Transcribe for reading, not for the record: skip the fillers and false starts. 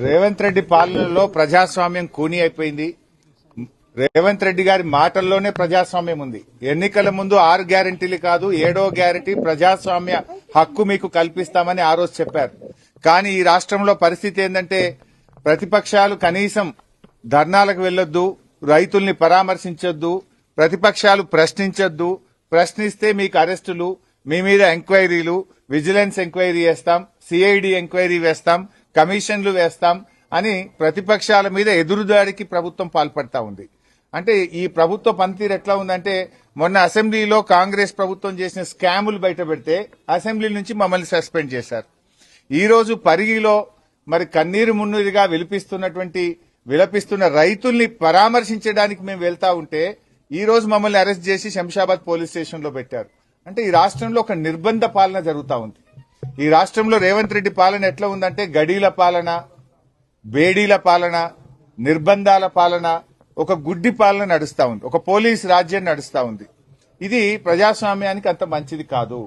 రేవంత్ రెడ్డి పాలనలో ప్రజాస్వామ్యం కూని అయిపోయింది. రేవంత్ రెడ్డి గారి మాటల్లోనే ప్రజాస్వామ్యం ఉంది. ఎన్నికల ముందు 6 గ్యారెంటీలు కాదు 7వ గ్యారెంటీ ప్రజాస్వామ్య హక్కు మీకు కల్పిస్తామని ఆ రోజు చెప్పారు. కానీ ఈ రాష్ట్రంలో పరిస్థితి ఏంటంటే ప్రతిపక్షాలు కనీసం ధర్నాలకు వెళ్లొద్దు, రైతుల్ని పరామర్శించొద్దు, ప్రతిపక్షాలు ప్రశ్నించొద్దు, ప్రశ్నిస్తే మీకు అరెస్టులు, మీ మీద ఎంక్వైరీలు, విజిలెన్స్ ఎంక్వైరీ వేస్తాం, సిఐడి ఎంక్వైరీ వేస్తాం, కమిషన్లు వేస్తాం అని ప్రతిపక్షాల మీద ఎదురుదాడికి ప్రభుత్వం పాల్పడతా ఉంది. అంటే ఈ ప్రభుత్వ పనితీరు ఎట్లా ఉందంటే మొన్న అసెంబ్లీలో కాంగ్రెస్ ప్రభుత్వం చేసిన స్కాములు బయట పెడితే అసెంబ్లీ నుంచి మమ్మల్ని సస్పెండ్ చేశారు. ఈ రోజు పరిగిలో మరి కన్నీరు మున్నీరుగా విలపిస్తున్న రైతుల్ని పరామర్శించడానికి మేము వెళ్తా ఉంటే ఈ రోజు మమ్మల్ని అరెస్ట్ చేసి శంషాబాద్ పోలీస్ స్టేషన్ లో పెట్టారు. అంటే ఈ రాష్ట్రంలో ఒక నిర్బంధ పాలన జరుగుతా ఉంది. ఈ రాష్ట్రంలో రేవంత్ రెడ్డి పాలన ఎట్లా ఉందంటే గడీల పాలన, బేడీల పాలన, నిర్బంధాల పాలన, ఒక గుడ్డి పాలన నడుస్తా ఉంది, ఒక పోలీస్ రాజ్యం నడుస్తా ఉంది. ఇది ప్రజాస్వామ్యానికి అంత మంచిది కాదు.